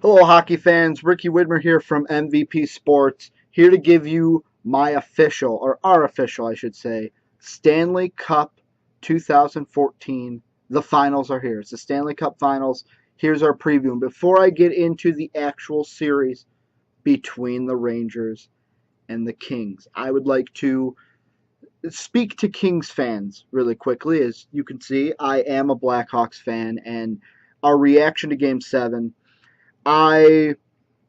Hello, hockey fans. Ricky Widmer here from MVP Sports, here to give you my official, or our official, I should say, Stanley Cup 2014. The finals are here. It's the Stanley Cup Finals. Here's our preview. And before I get into the actual series between the Rangers and the Kings, I would like to speak to Kings fans really quickly. As you can see, I am a Blackhawks fan, and our reaction to Game 7, I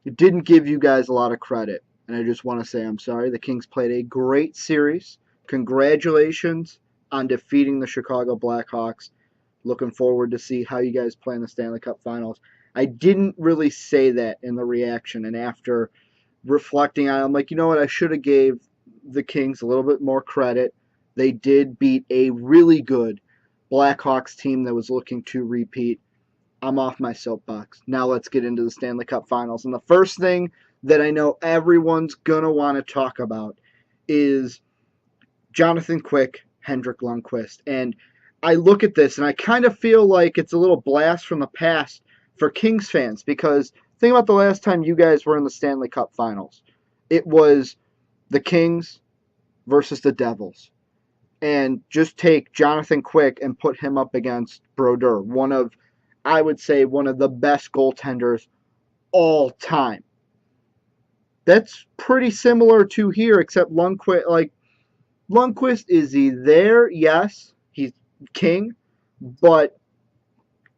didn't give you guys a lot of credit, and I just want to say I'm sorry. The Kings played a great series. Congratulations on defeating the Chicago Blackhawks. Looking forward to see how you guys play in the Stanley Cup Finals. I didn't really say that in the reaction, and after reflecting on it, I'm like, you know what? I should have gave the Kings a little bit more credit. They did beat a really good Blackhawks team that was looking to repeat. I'm off my soapbox. Now let's get into the Stanley Cup Finals. And the first thing that I know everyone's going to want to talk about is Jonathan Quick, Henrik Lundqvist. And I look at this and I kind of feel like it's a little blast from the past for Kings fans, because think about the last time you guys were in the Stanley Cup Finals. It was the Kings versus the Devils. And just take Jonathan Quick and put him up against Brodeur, I would say one of the best goaltenders all time. That's pretty similar to here, except Lundqvist, is he there? Yes, he's king, but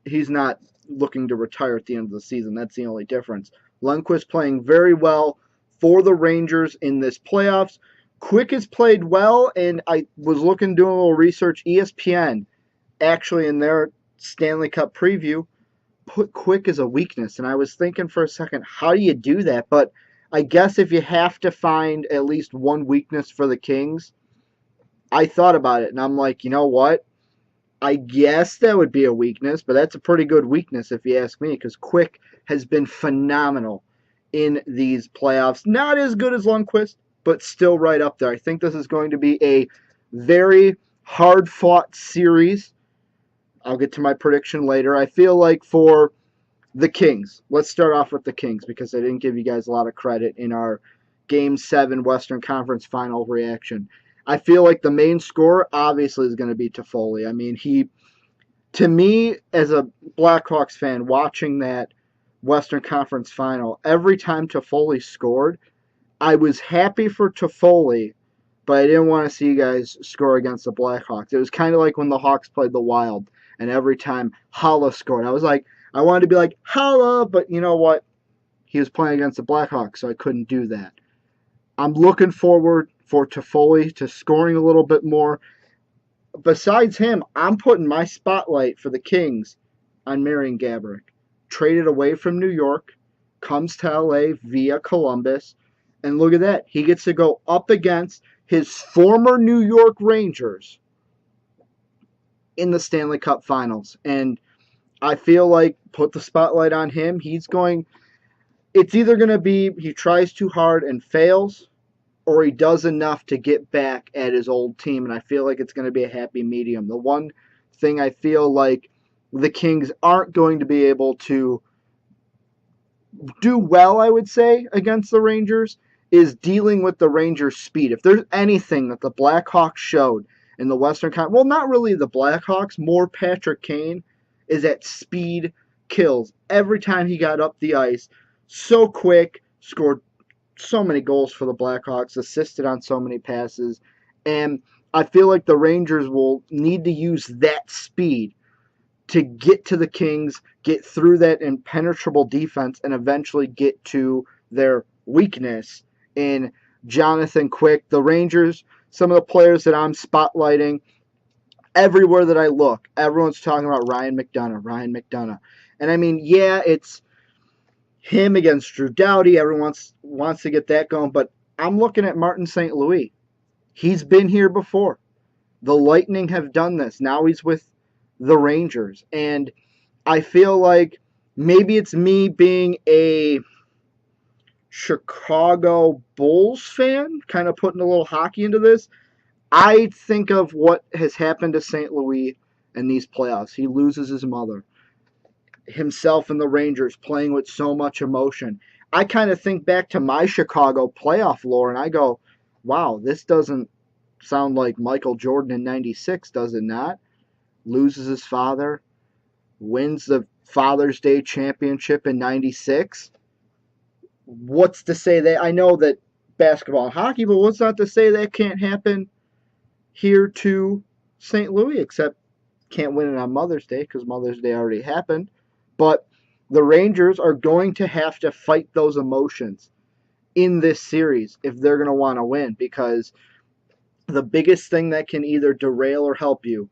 he's not looking to retire at the end of the season. That's the only difference. Lundqvist playing very well for the Rangers in this playoffs. Quick has played well, and I was doing a little research. ESPN, actually in their Stanley Cup preview, put Quick as a weakness, and I was thinking for a second, how do you do that? But I guess if you have to find at least one weakness for the Kings, I thought about it, and I'm like, you know what? I guess that would be a weakness, but that's a pretty good weakness if you ask me, because Quick has been phenomenal in these playoffs. Not as good as Lundqvist, but still right up there. I think this is going to be a very hard-fought series. I'll get to my prediction later. I feel like for the Kings, let's start off with the Kings, because I didn't give you guys a lot of credit in our Game 7 Western Conference Final reaction. I feel like the main scorer obviously is going to be Toffoli. I mean, to me, as a Blackhawks fan, watching that Western Conference Final, every time Toffoli scored, I was happy for Toffoli, but I didn't want to see you guys score against the Blackhawks. It was kind of like when the Hawks played the Wild, and every time Haula scored, I was like, I wanted to be like, Haula, but you know what? He was playing against the Blackhawks, so I couldn't do that. I'm looking forward for Toffoli to scoring a little bit more. Besides him, I'm putting my spotlight for the Kings on Marian Gaborik. Traded away from New York, comes to LA via Columbus, and look at that. He gets to go up against his former New York Rangers in the Stanley Cup Finals. And I feel like put the spotlight on him. It's either going to be he tries too hard and fails, or he does enough to get back at his old team. And I feel like it's going to be a happy medium. The one thing I feel like the Kings aren't going to be able to do well, I would say, against the Rangers, is dealing with the Rangers' speed. If there's anything that the Blackhawks showed in the Western Conference, well, not really the Blackhawks, more Patrick Kane, is that speed kills. Every time he got up the ice, so quick, scored so many goals for the Blackhawks, assisted on so many passes, and I feel like the Rangers will need to use that speed to get to the Kings, get through that impenetrable defense, and eventually get to their weakness in Jonathan Quick. The Rangers, some of the players that I'm spotlighting, everywhere that I look, everyone's talking about Ryan McDonagh. And I mean, yeah, it's him against Drew Doughty. Everyone wants to get that going, but I'm looking at Martin St. Louis. He's been here before. The Lightning have done this. Now he's with the Rangers. And I feel like maybe it's me being a Chicago Bulls fan, kind of putting a little hockey into this. I think of what has happened to St. Louis in these playoffs. He loses his mother. himself and the Rangers playing with so much emotion. I kind of think back to my Chicago playoff lore, and I go, wow, this doesn't sound like Michael Jordan in 96, does it not? Loses his father, wins the Father's Day championship in 96. What's to say that? I know that basketball and hockey, but what's not to say that can't happen here to St. Louis, except can't win it on Mother's Day because Mother's Day already happened. But the Rangers are going to have to fight those emotions in this series if they're going to want to win, because the biggest thing that can either derail or help you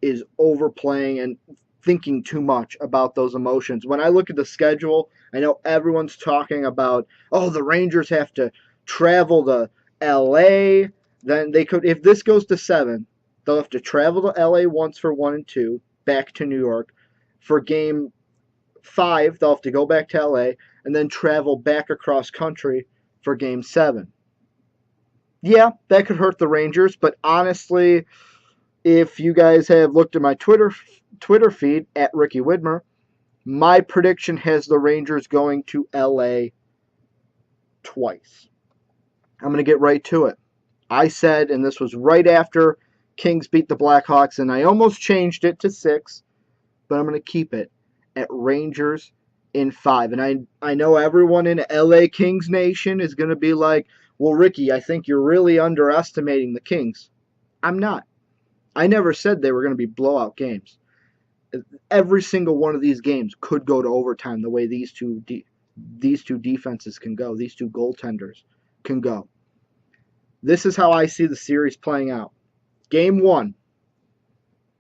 is overplaying and thinking too much about those emotions. When I look at the schedule, I know everyone's talking about, oh, the Rangers have to travel to LA. Then they could, if this goes to 7, they'll have to travel to LA once for 1 and 2, back to New York. For game 5, they'll have to go back to LA and then travel back across country for game 7. Yeah, that could hurt the Rangers, but honestly, if you guys have looked at my Twitter feed at Ricky Widmer, my prediction has the Rangers going to LA twice. I'm going to get right to it. I said, and this was right after Kings beat the Blackhawks, and I almost changed it to 6, but I'm going to keep it at Rangers in 5. And I know everyone in LA Kings Nation is going to be like, well, Ricky, I think you're really underestimating the Kings. I'm not. I never said they were going to be blowout games. Every single one of these games could go to overtime the way these two defenses can go, these two goaltenders can go. This is how I see the series playing out. Game 1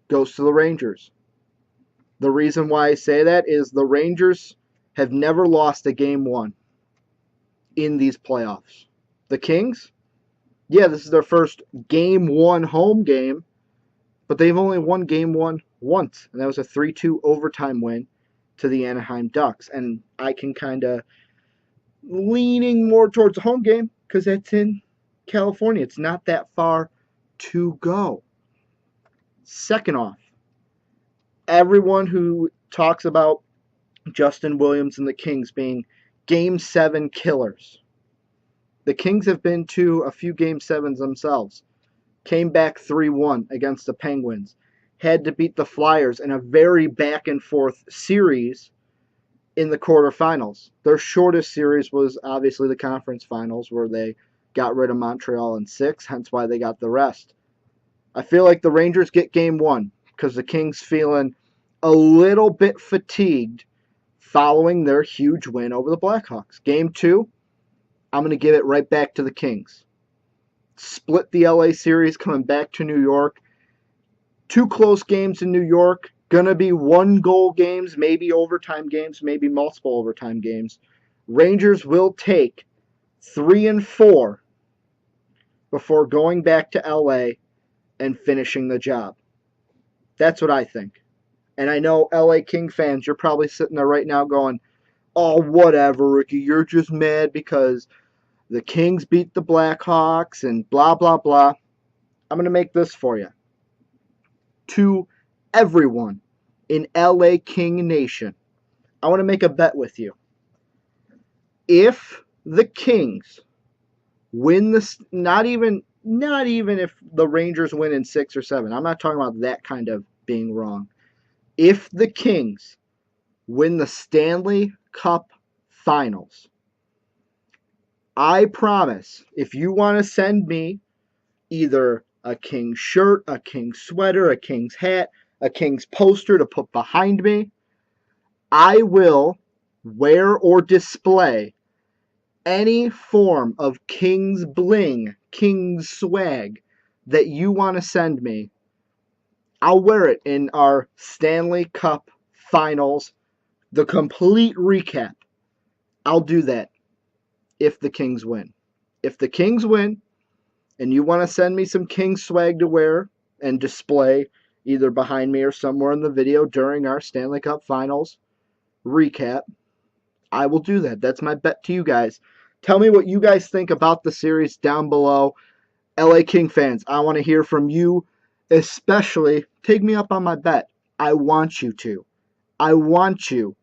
goes to the Rangers. The reason why I say that is the Rangers have never lost a Game 1 in these playoffs. The Kings, yeah, this is their first Game 1 home game, but they've only won Game 1 once, and that was a 3-2 overtime win to the Anaheim Ducks. And I can kind of leaning more towards the home game because that's in California. It's not that far to go. Second off, everyone who talks about Justin Williams and the Kings being Game 7 killers. The Kings have been to a few Game 7s themselves. Came back 3-1 against the Penguins. Had to beat the Flyers in a very back-and-forth series in the quarterfinals. Their shortest series was obviously the conference finals, where they got rid of Montreal in 6, hence why they got the rest. I feel like the Rangers get Game 1 because the Kings feeling a little bit fatigued following their huge win over the Blackhawks. Game 2, I'm going to give it right back to the Kings. Split the LA series coming back to New York. 2 close games in New York. Gonna be 1-goal games, maybe overtime games, maybe multiple overtime games. Rangers will take 3 and 4 before going back to LA and finishing the job. That's what I think. And I know LA King fans, you're probably sitting there right now going, oh, whatever, Ricky, you're just mad because the Kings beat the Blackhawks and blah, blah, blah. I'm going to make this for you. To everyone in LA King Nation, I want to make a bet with you. If the Kings win this, not even if the Rangers win in 6 or 7. I'm not talking about that kind of being wrong. If the Kings win the Stanley Cup Finals, I promise, if you want to send me either a Kings shirt, a Kings sweater, a Kings hat, a Kings poster to put behind me, I will wear or display any form of Kings bling, Kings swag that you want to send me. I'll wear it in our Stanley Cup Finals, the complete recap. I'll do that if the Kings win. If the Kings win, and you want to send me some Kings swag to wear and display either behind me or somewhere in the video during our Stanley Cup Finals recap, I will do that. That's my bet to you guys. Tell me what you guys think about the series down below. LA King fans, I want to hear from you, especially take me up on my bet. I want you to. I want you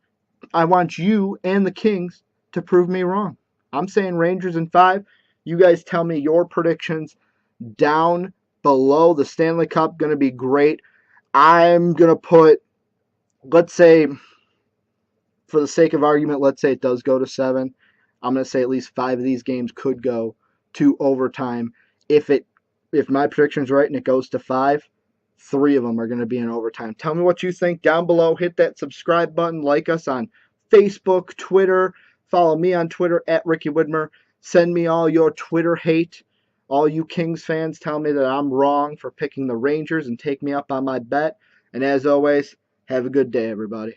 and the Kings to prove me wrong. I'm saying Rangers in 5. You guys tell me your predictions down below. The Stanley Cup going to be great. I'm going to put, let's say, for the sake of argument, let's say it does go to 7. I'm going to say at least 5 of these games could go to overtime. If my prediction's right and it goes to 5, 3 of them are going to be in overtime. Tell me what you think down below. Hit that subscribe button. Like us on Facebook, Twitter. Follow me on Twitter at Ricky Widmer. Send me all your Twitter hate. All you Kings fans, tell me that I'm wrong for picking the Rangers and take me up on my bet. And as always, have a good day, everybody.